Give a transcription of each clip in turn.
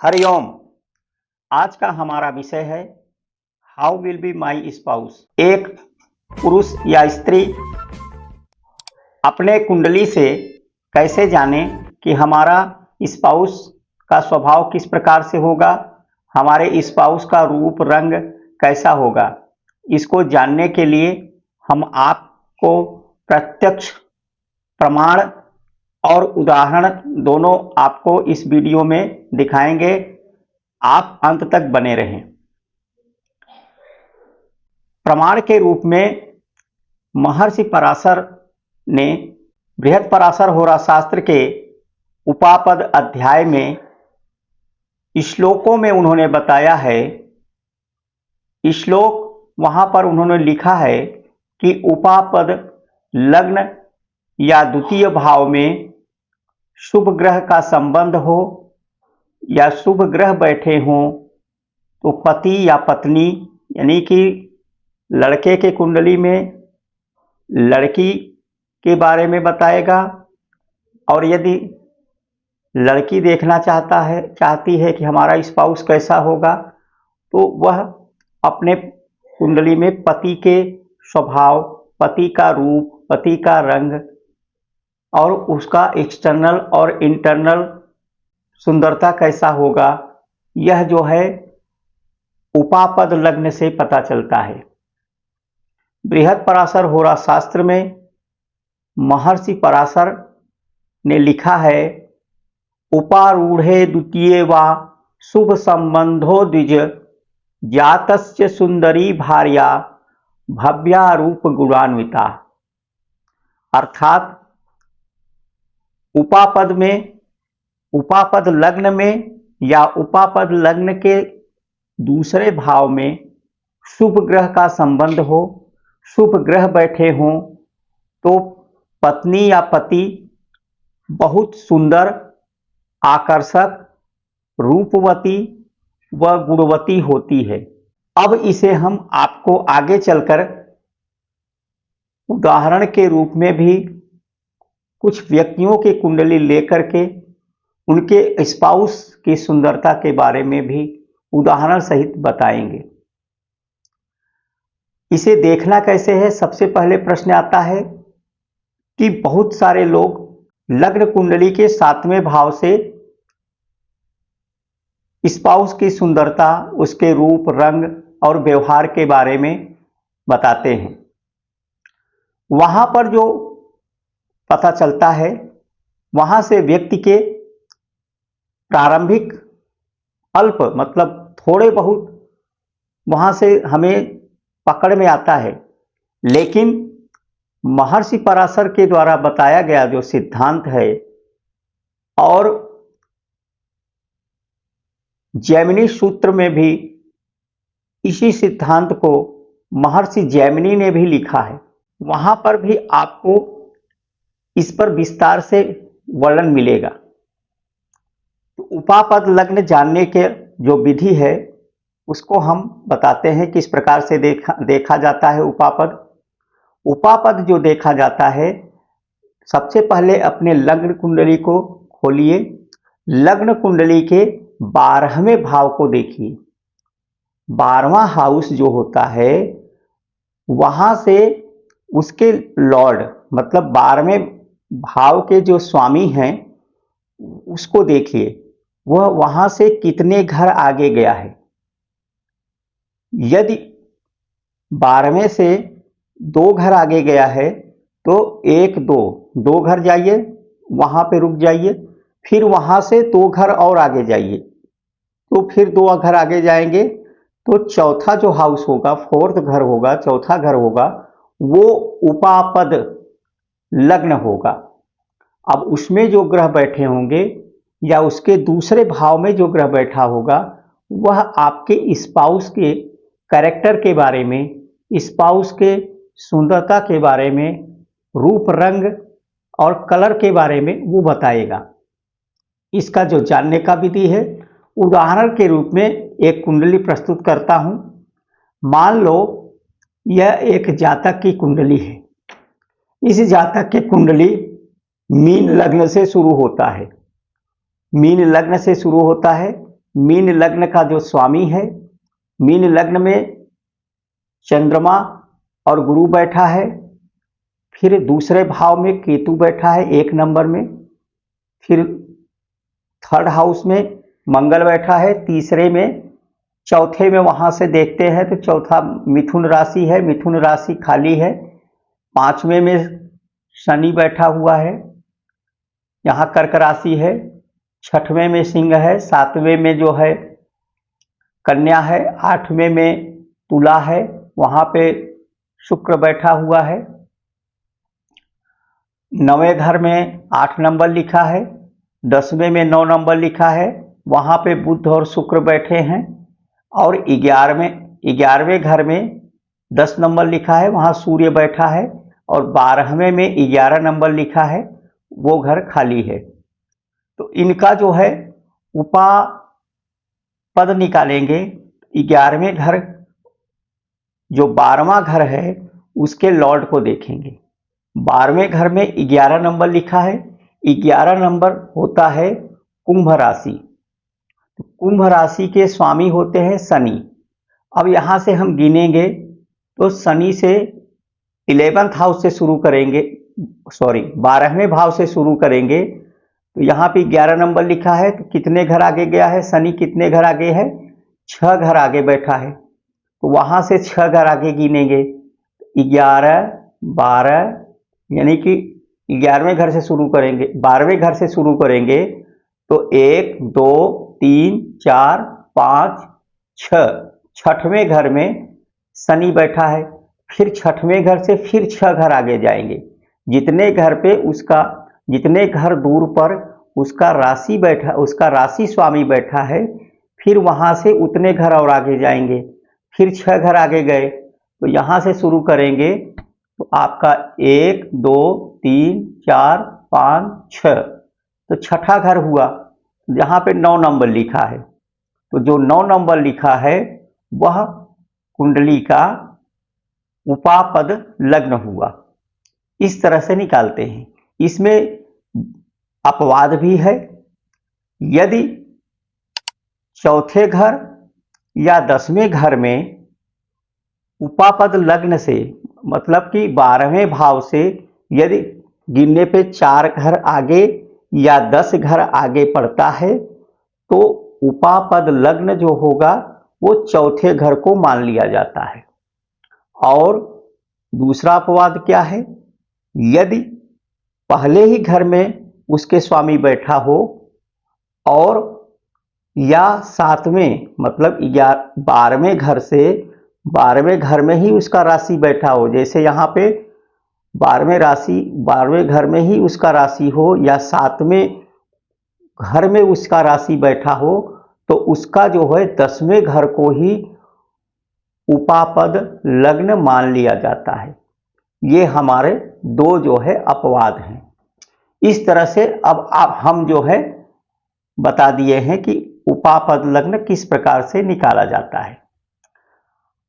हरिओम। आज का हमारा विषय है how will be my spouse. एक पुरुष या स्त्री अपने कुंडली से कैसे जाने कि हमारा स्पाउस का स्वभाव किस प्रकार से होगा, हमारे स्पाउस का रूप रंग कैसा होगा। इसको जानने के लिए हम आपको प्रत्यक्ष प्रमाण और उदाहरण दोनों आपको इस वीडियो में दिखाएंगे। आप अंत तक बने रहें। प्रमाण के रूप में महर्षि पराशर ने बृहत्पराशर होरा शास्त्र के उपापद अध्याय में श्लोकों में उन्होंने बताया है। श्लोक वहां पर उन्होंने लिखा है कि उपापद लग्न या द्वितीय भाव में शुभ ग्रह का संबंध हो या शुभ ग्रह बैठे हों तो पति या पत्नी यानी कि लड़के के कुंडली में लड़की के बारे में बताएगा, और यदि लड़की देखना चाहती है कि हमारा स्पाउस कैसा होगा तो वह अपने कुंडली में पति के स्वभाव, पति का रूप, पति का रंग और उसका एक्सटर्नल और इंटरनल सुंदरता कैसा होगा, यह जो है उपापद लग्न से पता चलता है। बृहत्पराशर होरा शास्त्र में महर्षि पराशर ने लिखा है, उपारूढ़े द्वितीये वा शुभ संबंधो द्विज जातस्य सुंदरी भार्या भव्या रूप गुणान्विता। अर्थात उपापद लग्न में या उपापद लग्न के दूसरे भाव में शुभ ग्रह का संबंध हो, शुभ ग्रह बैठे हों तो पत्नी या पति बहुत सुंदर, आकर्षक, रूपवती व गुणवती होती है। अब इसे हम आपको आगे चलकर उदाहरण के रूप में भी कुछ व्यक्तियों की कुंडली लेकर के उनके स्पाउस की सुंदरता के बारे में भी उदाहरण सहित बताएंगे। इसे देखना कैसे है? सबसे पहले प्रश्न आता है कि बहुत सारे लोग लग्न कुंडली के 7वें भाव से स्पाउस की सुंदरता, उसके रूप, रंग और व्यवहार के बारे में बताते हैं। वहां पर जो पता चलता है, वहां से व्यक्ति के प्रारंभिक अल्प मतलब थोड़े बहुत वहां से हमें पकड़ में आता है, लेकिन महर्षि पराशर के द्वारा बताया गया जो सिद्धांत है और जैमिनी सूत्र में भी इसी सिद्धांत को महर्षि जैमिनी ने भी लिखा है। वहां पर भी आपको इस पर विस्तार से वर्णन मिलेगा। तो उपापद लग्न जानने के जो विधि है उसको हम बताते हैं किस प्रकार से देखा जाता है। उपापद जो देखा जाता है, सबसे पहले अपने लग्न कुंडली को खोलिए, लग्न कुंडली के 12वें भाव को देखिए। 12वां हाउस जो होता है वहां से उसके लॉर्ड मतलब 12वें भाव के जो स्वामी हैं उसको देखिए, वह वहां से कितने घर आगे गया है। यदि 12वें से 2 घर आगे गया है तो 1 2 घर जाइए, वहां पे रुक जाइए, फिर वहां से 2 घर और आगे जाइए, तो फिर 2 घर आगे जाएंगे तो चौथा जो हाउस होगा, 4th घर होगा, चौथा घर होगा, वो उपापद लग्न होगा। अब उसमें जो ग्रह बैठे होंगे या उसके दूसरे भाव में जो ग्रह बैठा होगा वह आपके स्पाउस के कैरेक्टर के बारे में, स्पाउस के सुंदरता के बारे में, रूप, रंग और कलर के बारे में वो बताएगा। इसका जो जानने का विधि है, उदाहरण के रूप में एक कुंडली प्रस्तुत करता हूं। मान लो यह एक जातक की कुंडली है। इस जातक की कुंडली मीन लग्न से शुरू होता है। मीन लग्न से शुरू होता है, मीन लग्न का जो स्वामी है, मीन लग्न में चंद्रमा और गुरु बैठा है, फिर दूसरे भाव में केतु बैठा है 1 नंबर में, फिर 3rd हाउस में मंगल बैठा है, तीसरे में, चौथे में वहां से देखते हैं तो चौथा मिथुन राशि है, मिथुन राशि खाली है, 5वें में शनि बैठा हुआ है, यहाँ कर्क राशि है, 6वें में सिंह है, 7वें में जो है कन्या है, 8वें में तुला है, वहां पे शुक्र बैठा हुआ है, 9वें घर में 8 नंबर लिखा है, 10वें में 9 नंबर लिखा है, वहां पे बुध और शुक्र बैठे हैं, और 11वें घर में 10 नंबर लिखा है, वहां सूर्य बैठा है, और 12वें में 11 नंबर लिखा है, वो घर खाली है। तो इनका जो है उपापद निकालेंगे। 11वें घर जो 12वां घर है उसके लॉर्ड को देखेंगे। 12वें घर में 11 नंबर लिखा है, 11 नंबर होता है कुंभ राशि। तो कुंभ राशि के स्वामी होते हैं शनि। अब यहां से हम गिनेंगे तो शनि से 11th हाउस से शुरू करेंगे, 12वें भाव से शुरू करेंगे। तो यहाँ पे 11 नंबर लिखा है, तो कितने घर आगे गया है शनि, कितने घर आगे है, 6 घर आगे बैठा है। तो वहां से 6 घर आगे गिनेंगे, 11, 12, यानी कि 11वें घर से शुरू करेंगे, 12वें घर से शुरू करेंगे तो 1, 2, 3, 4, 5, 6, 6वें घर में शनि बैठा है। फिर 6वें घर से फिर 6 घर आगे जाएंगे, जितने घर दूर पर उसका राशि बैठा, उसका राशि स्वामी बैठा है, फिर वहां से उतने घर और आगे जाएंगे, फिर 6 घर आगे गए। तो यहां से शुरू करेंगे तो आपका 1, 2, 3, 4, 5, 6, तो 6ठा घर हुआ। यहाँ पे 9 नंबर लिखा है, तो जो 9 नंबर लिखा है वह कुंडली का उपापद लग्न हुआ। इस तरह से निकालते हैं। इसमें अपवाद भी है। यदि चौथे घर या 10वें घर में उपापद लग्न से, मतलब कि 12वें भाव से यदि गिनने पे 4 घर आगे या 10 घर आगे पड़ता है तो उपापद लग्न जो होगा वो चौथे घर को मान लिया जाता है। और दूसरा अपवाद क्या है, यदि पहले ही घर में उसके स्वामी बैठा हो और या 7वें, मतलब 12वें घर से 12वें घर में ही उसका राशि बैठा हो, जैसे यहाँ पे 12वें घर में ही उसका राशि हो या 7वें घर में उसका राशि बैठा हो, तो उसका जो है 10वें घर को ही उपापद लग्न मान लिया जाता है। ये हमारे 2 जो है अपवाद हैं। इस तरह से अब हम जो है बता दिए हैं कि उपापद लग्न किस प्रकार से निकाला जाता है।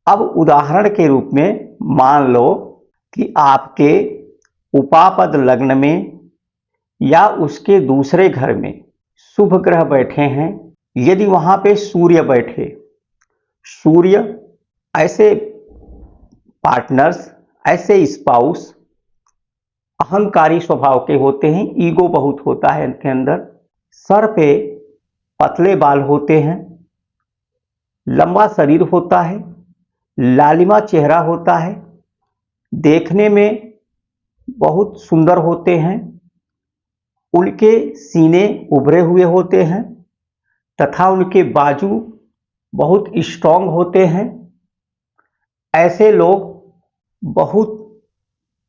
अब उदाहरण के रूप में मान लो कि आपके उपापद लग्न में या उसके दूसरे घर में शुभ ग्रह बैठे हैं। यदि वहां पे सूर्य बैठे, सूर्य ऐसे पार्टनर्स, ऐसे स्पाउस अहंकारी स्वभाव के होते हैं, ईगो बहुत होता है इनके अंदर, सर पे पतले बाल होते हैं, लंबा शरीर होता है, लालिमा चेहरा होता है, देखने में बहुत सुंदर होते हैं, उनके सीने उभरे हुए होते हैं तथा उनके बाजू बहुत स्ट्रांग होते हैं। ऐसे लोग बहुत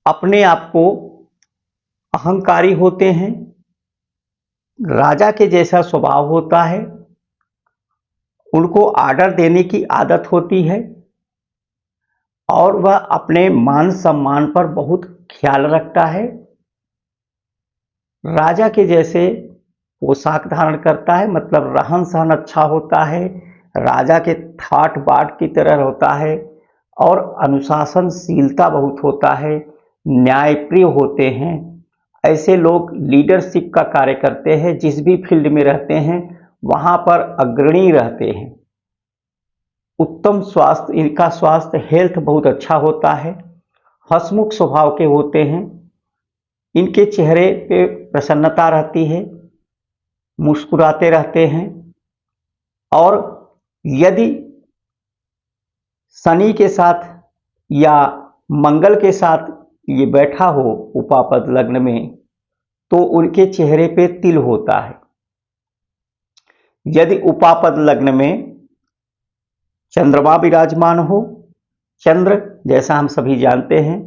अपने आप को अहंकारी होते हैं, राजा के जैसा स्वभाव होता है, उनको आर्डर देने की आदत होती है और वह अपने मान सम्मान पर बहुत ख्याल रखता है। राजा के जैसे पोशाक धारण करता है, मतलब रहन सहन अच्छा होता है, राजा के ठाट बाट की तरह होता है और अनुशासनशीलता बहुत होता है, न्यायप्रिय होते हैं। ऐसे लोग लीडरशिप का कार्य करते हैं, जिस भी फील्ड में रहते हैं वहाँ पर अग्रणी रहते हैं। उत्तम स्वास्थ्य, इनका स्वास्थ्य हेल्थ बहुत अच्छा होता है। हंसमुख स्वभाव के होते हैं। इनके चेहरे पे प्रसन्नता रहती है, मुस्कुराते रहते हैं। और यदि शनि के साथ या मंगल के साथ ये बैठा हो उपापद लग्न में, तो उनके चेहरे पे तिल होता है। यदि उपापद लग्न में चंद्रमा विराजमान हो, चंद्र जैसा हम सभी जानते हैं,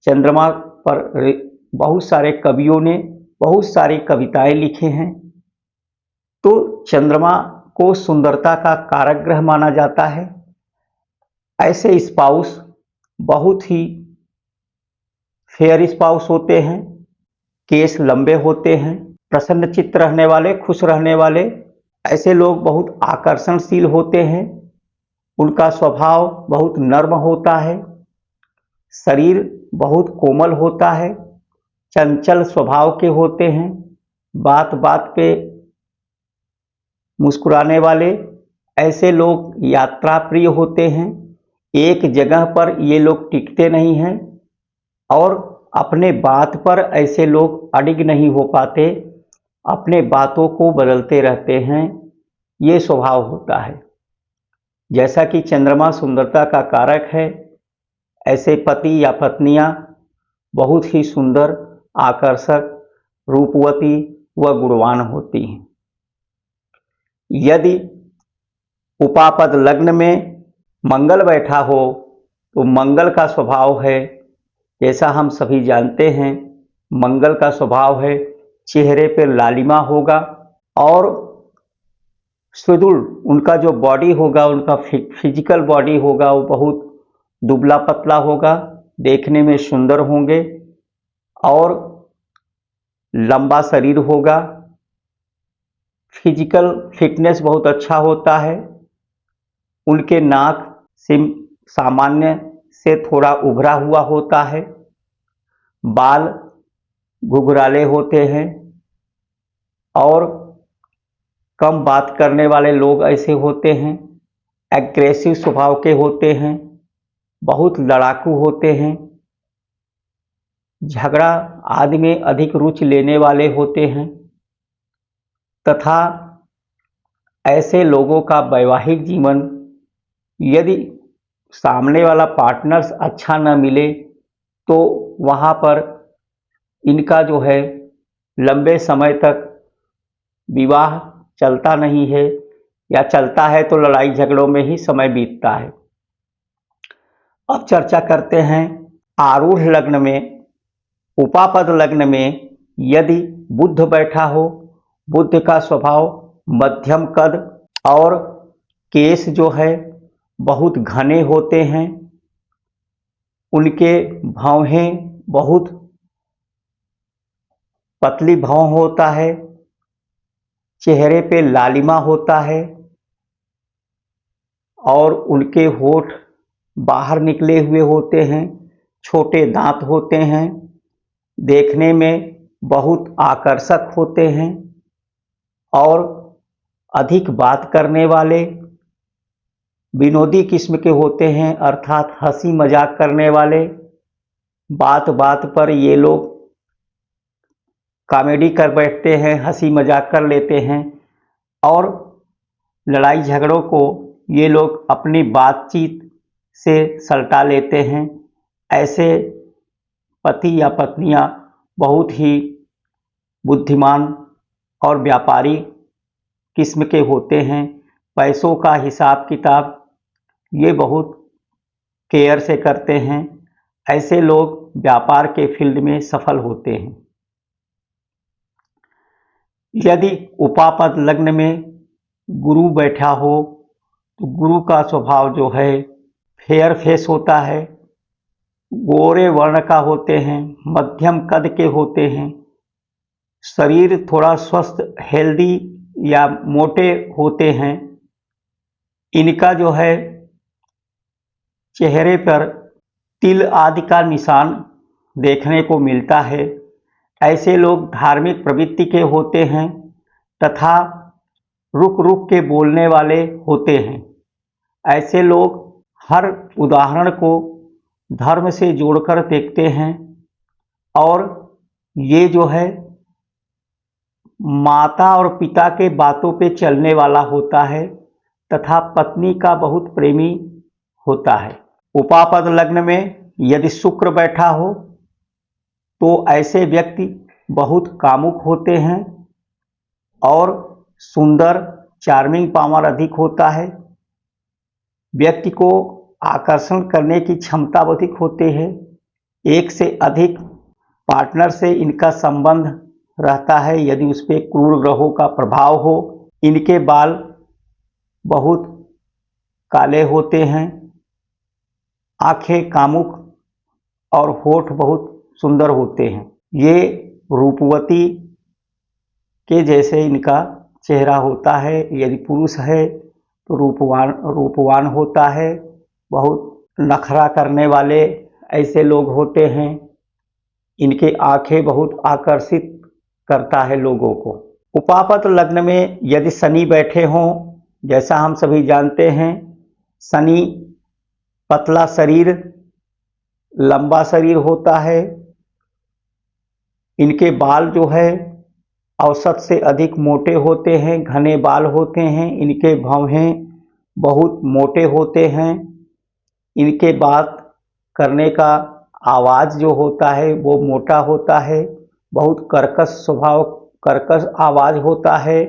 चंद्रमा पर बहुत सारे कवियों ने बहुत सारी कविताएं लिखे हैं। तो चंद्रमा को सुंदरता का कारक ग्रह माना जाता है। ऐसे स्पाउस बहुत ही फेयर स्पाउस होते हैं, केस लंबे होते हैं, प्रसन्नचित्त रहने वाले, खुश रहने वाले। ऐसे लोग बहुत आकर्षणशील होते हैं। उनका स्वभाव बहुत नर्म होता है, शरीर बहुत कोमल होता है, चंचल स्वभाव के होते हैं, बात बात पे मुस्कुराने वाले। ऐसे लोग यात्रा प्रिय होते हैं। एक जगह पर ये लोग टिकते नहीं हैं और अपने बात पर ऐसे लोग अडिग नहीं हो पाते, अपने बातों को बदलते रहते हैं। ये स्वभाव होता है। जैसा कि चंद्रमा सुंदरता का कारक है, ऐसे पति या पत्नियां बहुत ही सुंदर, आकर्षक, रूपवती व गुणवान होती हैं। यदि उपापद लग्न में मंगल बैठा हो, तो मंगल का स्वभाव है, जैसा हम सभी जानते हैं, मंगल का स्वभाव है चेहरे पर लालिमा होगा और सुदृढ़ उनका जो बॉडी होगा, उनका फिजिकल बॉडी होगा, वो बहुत दुबला पतला होगा, देखने में सुंदर होंगे और लंबा शरीर होगा। फिजिकल फिटनेस बहुत अच्छा होता है। उनके नाक सिम सामान्य से थोड़ा उभरा हुआ होता है, बाल घुघराले होते हैं और कम बात करने वाले लोग ऐसे होते हैं। एग्रेसिव स्वभाव के होते हैं, बहुत लड़ाकू होते हैं, झगड़ा आदि में अधिक रुचि लेने वाले होते हैं तथा ऐसे लोगों का वैवाहिक जीवन, यदि सामने वाला पार्टनर्स अच्छा न मिले तो वहाँ पर इनका जो है लंबे समय तक विवाह चलता नहीं है, या चलता है तो लड़ाई झगड़ों में ही समय बीतता है। अब चर्चा करते हैं आरूढ़ लग्न में, उपापद लग्न में यदि बुध बैठा हो। बुध का स्वभाव मध्यम कद और केस जो है बहुत घने होते हैं। उनके भौहें बहुत पतली भौं होता है, चेहरे पे लालिमा होता है और उनके होठ बाहर निकले हुए होते हैं, छोटे दांत होते हैं, देखने में बहुत आकर्षक होते हैं और अधिक बात करने वाले, विनोदी किस्म के होते हैं, अर्थात हंसी मजाक करने वाले। बात बात पर ये लोग कॉमेडी कर बैठते हैं, हंसी मजाक कर लेते हैं और लड़ाई झगड़ों को ये लोग अपनी बातचीत से सलटा लेते हैं। ऐसे पति या पत्नियां बहुत ही बुद्धिमान और व्यापारी किस्म के होते हैं। पैसों का हिसाब किताब ये बहुत केयर से करते हैं। ऐसे लोग व्यापार के फील्ड में सफल होते हैं। यदि उपापद लग्न में गुरु बैठा हो तो गुरु का स्वभाव जो है फेयर फेस होता है, गोरे वर्ण का होते हैं, मध्यम कद के होते हैं, शरीर थोड़ा स्वस्थ हेल्दी या मोटे होते हैं। इनका जो है चेहरे पर तिल आदि का निशान देखने को मिलता है। ऐसे लोग धार्मिक प्रवृत्ति के होते हैं तथा रुक रुक के बोलने वाले होते हैं। ऐसे लोग हर उदाहरण को धर्म से जोड़कर देखते हैं और ये जो है माता और पिता के बातों पे चलने वाला होता है तथा पत्नी का बहुत प्रेमी होता है। उपापद लग्न में यदि शुक्र बैठा हो तो ऐसे व्यक्ति बहुत कामुक होते हैं और सुंदर चार्मिंग पावर अधिक होता है। व्यक्ति को आकर्षण करने की क्षमता अधिक होती है। एक से अधिक पार्टनर से इनका संबंध रहता है। यदि उस पर क्रूर ग्रहों का प्रभाव हो, इनके बाल बहुत काले होते हैं, आंखें कामुक और होठ बहुत सुंदर होते हैं। ये रूपवती के जैसे इनका चेहरा होता है। यदि पुरुष है तो रूपवान होता है। बहुत नखरा करने वाले ऐसे लोग होते हैं। इनके आंखें बहुत आकर्षित करता है लोगों को। उपापत लग्न में यदि शनि बैठे हों, जैसा हम सभी जानते हैं, शनि पतला शरीर लंबा शरीर होता है। इनके बाल जो है औसत से अधिक मोटे होते हैं, घने बाल होते हैं। इनके भौहें बहुत मोटे होते हैं। इनके बात करने का आवाज़ जो होता है वो मोटा होता है। बहुत कर्कश स्वभाव, कर्कश आवाज़ होता है।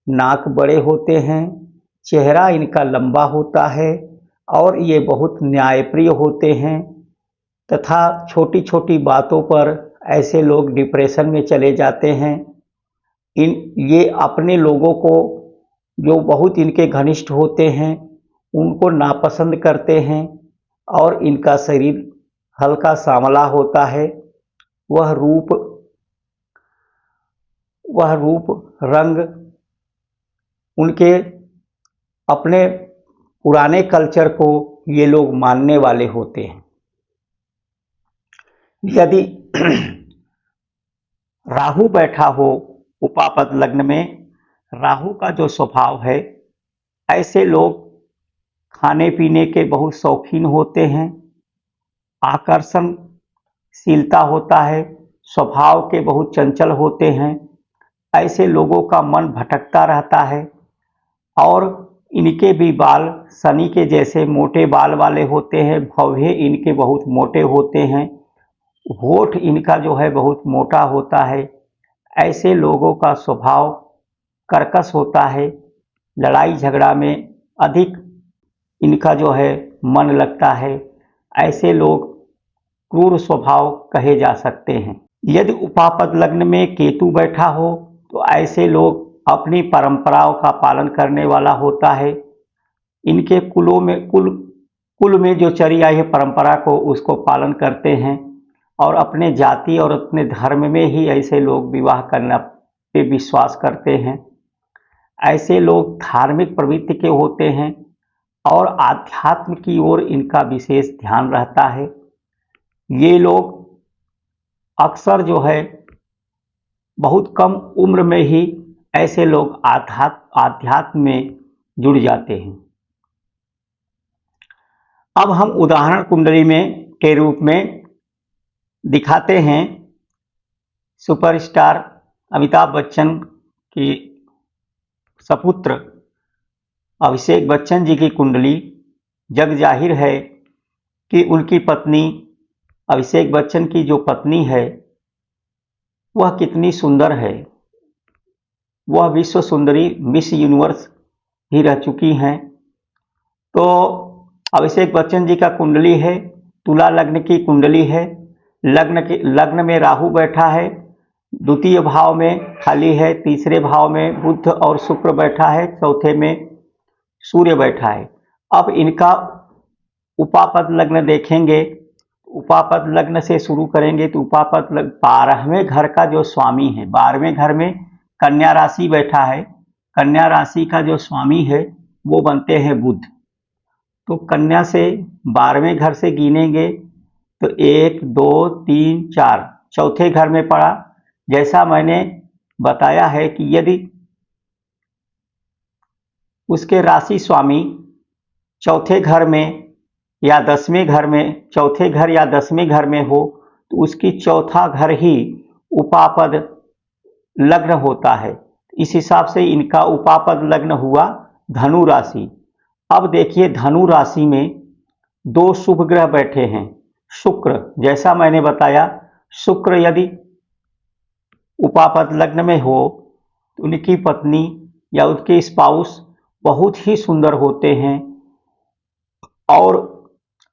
नाक बड़े होते हैं। चेहरा इनका लंबा होता है और ये बहुत न्यायप्रिय होते हैं तथा छोटी छोटी बातों पर ऐसे लोग डिप्रेशन में चले जाते हैं। ये अपने लोगों को जो बहुत इनके घनिष्ठ होते हैं उनको नापसंद करते हैं और इनका शरीर हल्का सांवला होता है। वह रूप रंग उनके अपने पुराने कल्चर को ये लोग मानने वाले होते हैं। यदि राहु बैठा हो उपापद लग्न में, राहु का जो स्वभाव है, ऐसे लोग खाने पीने के बहुत शौकीन होते हैं। आकर्षणशीलता होता है। स्वभाव के बहुत चंचल होते हैं। ऐसे लोगों का मन भटकता रहता है और इनके भी बाल शनि के जैसे मोटे बाल वाले होते हैं। भौहें इनके बहुत मोटे होते हैं। होठ इनका जो है बहुत मोटा होता है। ऐसे लोगों का स्वभाव कर्कश होता है। लड़ाई झगड़ा में अधिक इनका जो है मन लगता है। ऐसे लोग क्रूर स्वभाव कहे जा सकते हैं। यदि उपापद लग्न में केतु बैठा हो तो ऐसे लोग अपनी परंपराओं का पालन करने वाला होता है। इनके कुल में जो चली आई है परंपरा को उसको पालन करते हैं और अपने जाति और अपने धर्म में ही ऐसे लोग विवाह करना पे विश्वास करते हैं। ऐसे लोग धार्मिक प्रवृत्ति के होते हैं और आध्यात्म की ओर इनका विशेष ध्यान रहता है। ये लोग अक्सर जो है बहुत कम उम्र में ही ऐसे लोग आध्यात्म में जुड़ जाते हैं। अब हम उदाहरण कुंडली में के रूप में दिखाते हैं सुपरस्टार अमिताभ बच्चन की सपुत्र अभिषेक बच्चन जी की कुंडली। जग जाहिर है कि उनकी पत्नी अभिषेक बच्चन की जो पत्नी है वह कितनी सुंदर है। वह विश्व सुंदरी मिस यूनिवर्स ही रह चुकी हैं। तो अभिषेक बच्चन जी का कुंडली है, तुला लग्न की कुंडली है। लग्न में राहु बैठा है, द्वितीय भाव में खाली है, तीसरे भाव में बुध और शुक्र बैठा है, चौथे में सूर्य बैठा है। अब इनका उपापद लग्न देखेंगे। उपापद लग्न से शुरू करेंगे तो उपापद लग्न 12वें घर का जो स्वामी है, 12वें घर में कन्या राशि बैठा है। कन्या राशि का जो स्वामी है वो बनते हैं बुध। तो कन्या से 12वें घर से गिनेंगे तो 1 2 3 4 चौथे घर में पड़ा। जैसा मैंने बताया है कि यदि उसके राशि स्वामी चौथे घर में या 10वें घर में, चौथे घर या 10वें घर में हो तो उसकी चौथा घर ही उपापद लग्न होता है। इस हिसाब से इनका उपापद लग्न हुआ धनु राशि। अब देखिए धनु राशि में दो शुभ ग्रह बैठे हैं। शुक्र, जैसा मैंने बताया, शुक्र यदि उपापद लग्न में हो तो उनकी पत्नी या उनके स्पाउस बहुत ही सुंदर होते हैं और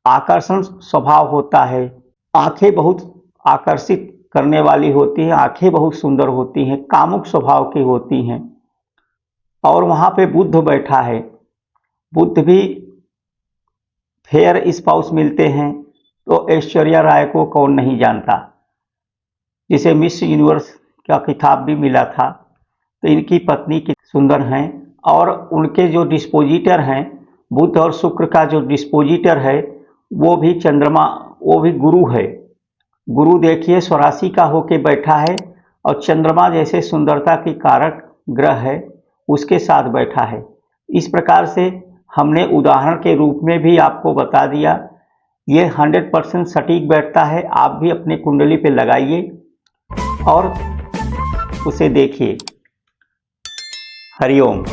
आकर्षण स्वभाव होता है। आंखें बहुत आकर्षित करने वाली होती हैं, आंखें बहुत सुंदर होती हैं, कामुक स्वभाव की होती हैं। और वहाँ पे बुध बैठा है। बुध भी फेयर स्पाउस मिलते हैं तो ऐश्वर्या राय को कौन नहीं जानता, जिसे मिस यूनिवर्स का खिताब भी मिला था। तो इनकी पत्नी की सुंदर हैं और उनके जो डिस्पोजिटर हैं, बुध और शुक्र का जो डिस्पोजिटर है वो भी चंद्रमा, वो भी गुरु है। गुरु देखिए स्वराशि का होके बैठा है और चंद्रमा जैसे सुंदरता की कारक ग्रह है उसके साथ बैठा है। इस प्रकार से हमने उदाहरण के रूप में भी आपको बता दिया। ये 100% सटीक बैठता है। आप भी अपने कुंडली पे लगाइए और उसे देखिए। हरिओम।